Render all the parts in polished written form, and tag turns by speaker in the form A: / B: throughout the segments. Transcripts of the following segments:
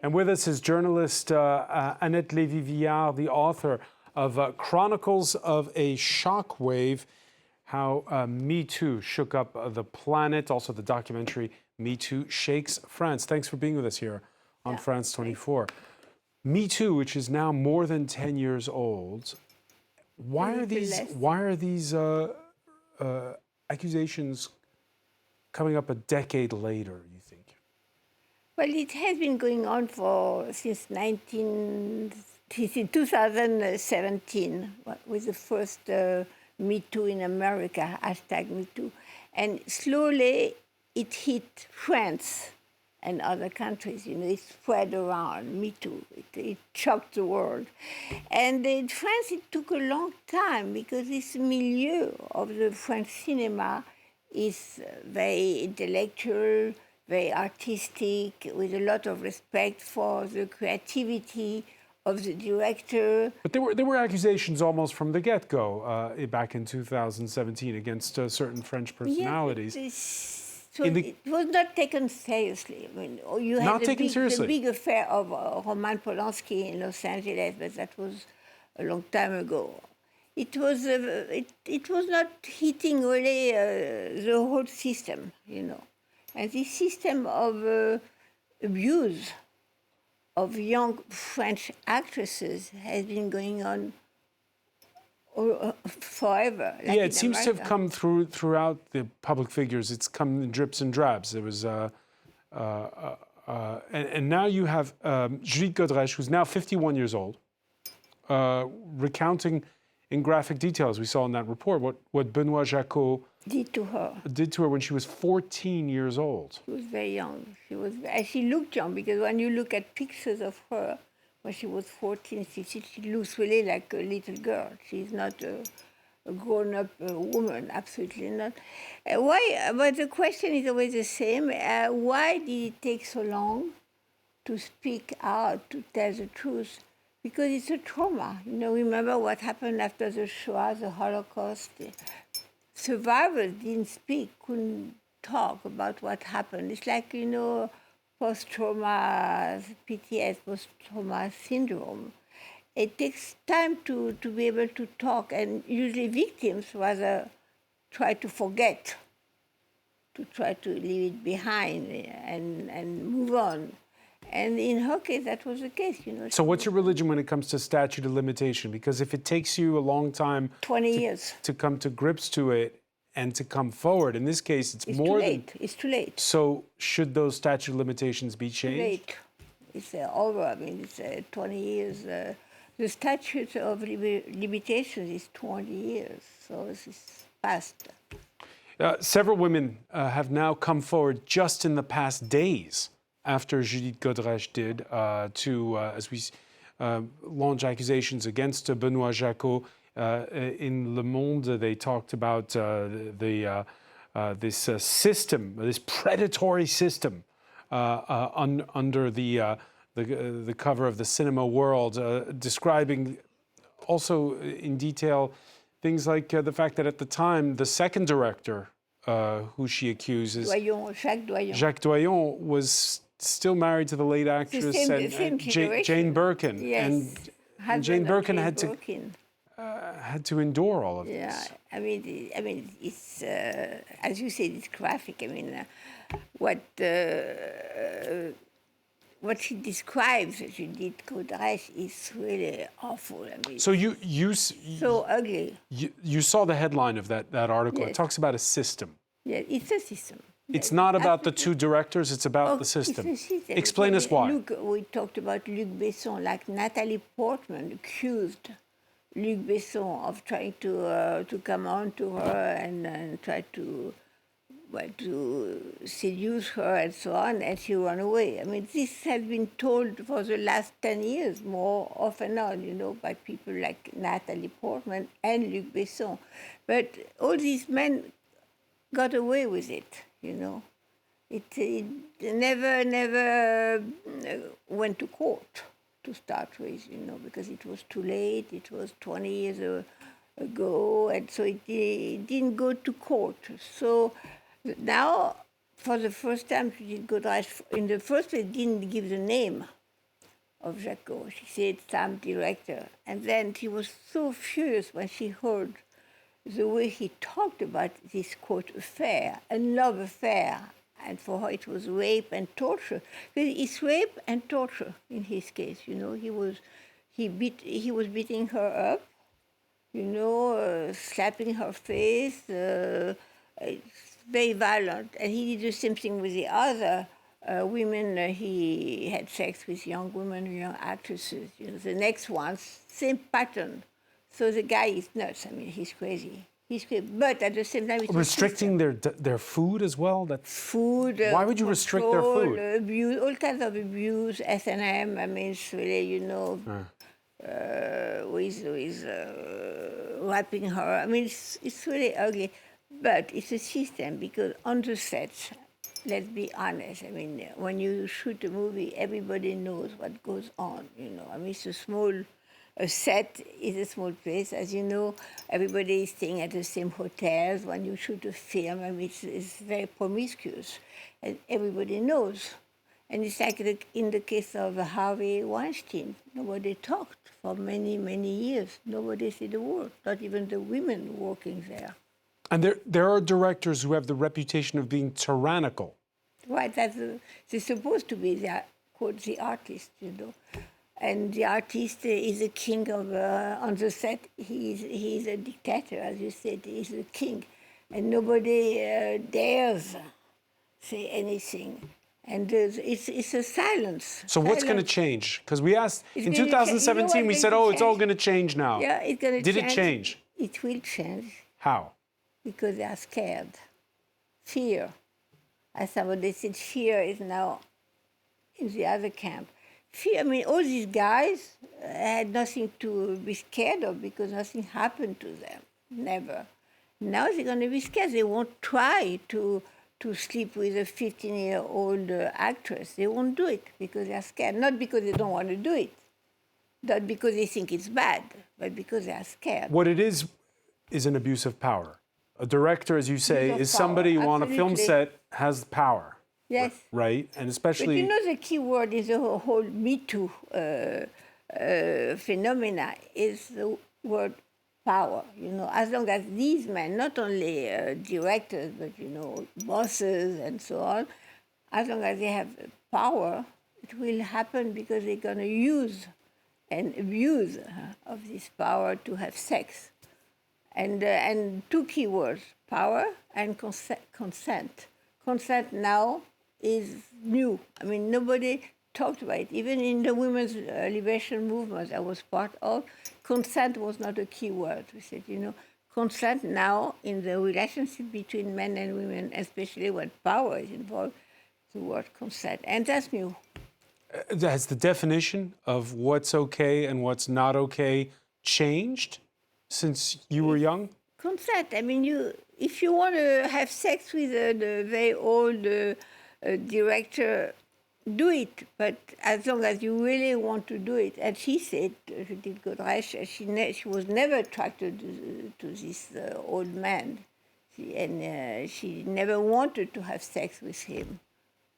A: And with us is journalist Annette Lévy-Willard, the author of Chronicles of a Shockwave, How MeToo Shook Up the Planet, also the documentary MeToo Shakes France. Thanks for being with us here on France 24. MeToo, which is now more than 10 years old, why are these accusations coming up a decade later, you think?
B: Well, it has been going on since 2017 with the first MeToo in America, #MeToo. And slowly it hit France and other countries. It spread around, MeToo. It shocked the world. And in France, it took a long time because this milieu of the French cinema is very intellectual, very artistic, with a lot of respect for the creativity of the director.
A: But there were accusations almost from the get-go back in 2017 against certain French personalities.
B: It was not taken seriously. I mean, you had the big affair of Roman Polanski in Los Angeles, but that was a long time ago. It was not hitting really the whole system, And this system of abuse of young French actresses has been going on forever.
A: Like it seems to have come throughout the public figures. It's come in drips and drabs. There was, and now you have Judith Godrèche, who's now 51 years old, recounting in graphic detail, as we saw in that report, what Benoit Jacquot did to her when she was 14 years old.
B: She was very young. She looked young, because when you look at pictures of her when she was 14, 15, she looks really like a little girl. She's not a grown-up woman, absolutely not. Why? But the question is always the same. Why did it take so long to speak out, to tell the truth? Because it's a trauma. Remember what happened after the Shoah, the Holocaust. Survivors didn't speak, couldn't talk about what happened. It's like, post-trauma, PTS, post-trauma syndrome. It takes time to be able to talk, and usually victims rather try to forget, to try to leave it behind and move on. And in her case, that was the case,
A: So what's your religion when it comes to statute of limitation? Because if it takes you a long time
B: 20 years
A: to come to grips to it and to come forward, in this case, it's more
B: too late. It's too late.
A: So should those statute of limitations be changed?
B: Too late. It's over. I mean, it's 20 years. The statute of limitations is 20 years, so it's past.
A: Several women have now come forward just in the past days after Judith Godrèche did, as we launch accusations against Benoit Jacquot. In Le Monde, they talked about this system, this predatory system under the cover of the cinema world, describing also in detail things like the fact that at the time, the second director who she accuses, Jacques Doillon, was still married to the late actress Jane Birkin,
B: yes.
A: and Jane Birkin had to endure all of this.
B: Yeah, I mean, it's as you said, it's graphic. I mean, what she describes, Judith Godrèche, is really awful. I mean,
A: so
B: so ugly.
A: You saw the headline of that article.
B: Yes.
A: It talks about a system.
B: Yeah, it's a system.
A: It's not about the two directors, it's about the system.
B: It's a system.
A: Explain us why.
B: Look, we talked about Luc Besson, like Natalie Portman accused Luc Besson of trying to come on to her and try to seduce her and so on, and she ran away. I mean, this has been told for the last 10 years, more off and on, by people like Natalie Portman and Luc Besson. But all these men got away with it, It never went to court to start with, because it was too late. It was 20 years ago, and so it didn't go to court. So now, for the first time, Judith Godrèche, in the first place, didn't give the name of Jacquot. She said, "Sam, director." And then she was so furious when she heard the way he talked about this, quote, affair, a love affair. And for her, it was rape and torture. Because it's rape and torture in his case. You know, he was beating her up, you know, slapping her face. It's very violent. And he did the same thing with the other women. He had sex with young women, young actresses. You know, the next ones, same pattern. So the guy is nuts. I mean, he's crazy. He's crazy. But at the same time, it's
A: restricting their food as well. That's
B: food.
A: Why would you restrict their food?
B: Abuse, all kinds of abuse. S&M. I mean, it's really, you know, with raping her. I mean, it's really ugly. But it's a system because on the sets, let's be honest. I mean, when you shoot a movie, everybody knows what goes on. You know, I mean, it's a set is a small place. As you know, everybody is staying at the same hotels. When you shoot a film, I mean, it's very promiscuous, and everybody knows. And it's like in the case of Harvey Weinstein, nobody talked for many, many years. Nobody said a word, not even the women working there.
A: And there are directors who have the reputation of being tyrannical.
B: Right, they're supposed to be, quote, the artist, you know. And the artist is a king of, on the set, he's a dictator, as you said, he's a king. And nobody dares say anything. And it's a silence.
A: So what's going to change? Because we asked, in 2017,
B: you know
A: we said, oh, it's all going to change now.
B: Yeah, it's going to change.
A: Did it change?
B: It will change.
A: How?
B: Because they are scared. Fear. As somebody said, fear is now in the other camp. Fear, I mean, all these guys had nothing to be scared of because nothing happened to them. Never. Now they're going to be scared. They won't try to sleep with a 15-year-old actress. They won't do it because they're scared. Not because they don't want to do it. Not because they think it's bad, but because they are scared.
A: What it is an abuse of power. A director, as you say, is somebody who on a film set has power.
B: Yes.
A: Right? And especially...
B: But you know the key word is the whole MeToo phenomena is the word power. You know, as long as these men, not only directors, but, you know, bosses and so on, as long as they have power, it will happen because they're going to use and abuse of this power to have sex. And two key words, power and consent. Consent now is new. I mean, nobody talked about it. Even in the women's liberation movement I was part of, consent was not a key word. We said, you know, consent now in the relationship between men and women, especially when power is involved, the word consent. And that's new.
A: Has the definition of what's okay and what's not okay changed since you were young?
B: Consent. I mean, if you want to have sex with a very old director, do it. But as long as you really want to do it, and she said, Judith Godreche, she was never attracted to this old man, she never wanted to have sex with him.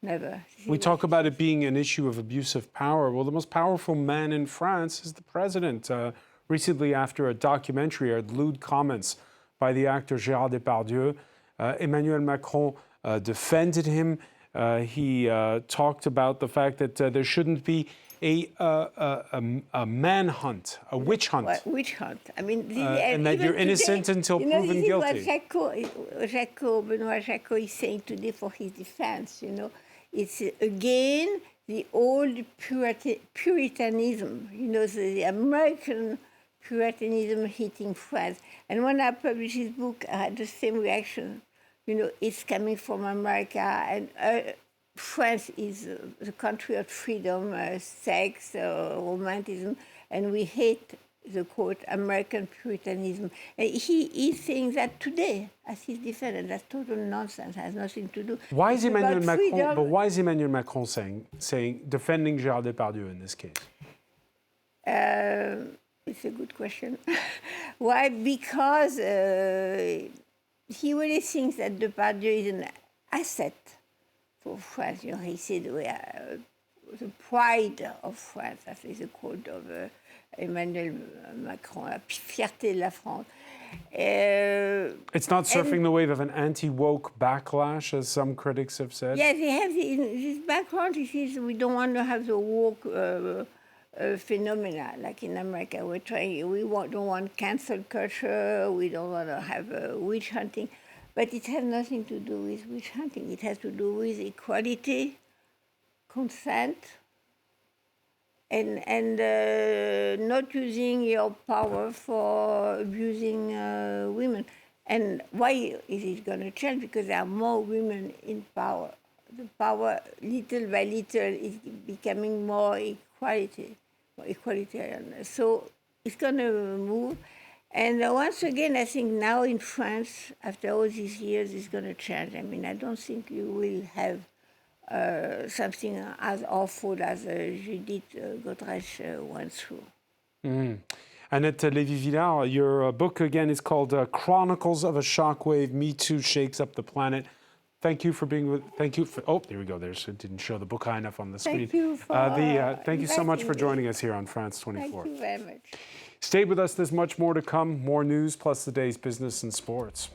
B: Never.
A: We talk about it being an issue of abuse of power. Well, the most powerful man in France is the president. Recently, after a documentary had lewd comments by the actor Gérard Depardieu, Emmanuel Macron defended him. He talked about the fact that there shouldn't be a manhunt, a witch hunt.
B: Well, witch hunt. I mean,
A: and that you're innocent until proven guilty.
B: What Benoit Jacquot is saying today for his defense, you know, it's again the old Puritanism, you know, the American Puritanism hitting France. And when I published his book, I had the same reaction. You know, it's coming from America, and France is the country of freedom, sex, romanticism, and we hate the, quote, American Puritanism. And he is saying that today as his defender. That's total nonsense, has nothing to do.
A: Why is Emmanuel Macron, but why is Emmanuel Macron saying defending Gérard Depardieu in this case?
B: It's a good question. Why? Because he really thinks that Depardieu is an asset for France. You know, he said the pride of France. That is a quote of Emmanuel Macron, la fierté de la France.
A: It's not surfing the wave of an anti-woke backlash, as some critics have said.
B: Yes, they have this background. This is, we don't want to have the woke phenomena like in America. We don't want cancel culture. We don't want to have witch hunting. But it has nothing to do with witch hunting. It has to do with equality, consent, and not using your power for abusing women. And why is it going to change? Because there are more women in power. The power, little by little, is becoming more equalitarian. So it's going to move. And once again, I think now in France, after all these years, it's going to change. I mean, I don't think you will have something as awful as Judith Godrèche went through.
A: Mm. Annette Lévy-Willard, your book again is called Chronicles of a Shockwave, MeToo Shakes Up the Planet. Thank you for being with. Thank you for. Oh, there we go. There's. It didn't show the book high enough on the screen.
B: Thank you for.
A: Thank you so much for joining us here on France 24.
B: Thank you very much.
A: Stay with us. There's much more to come. More news plus the day's business and sports.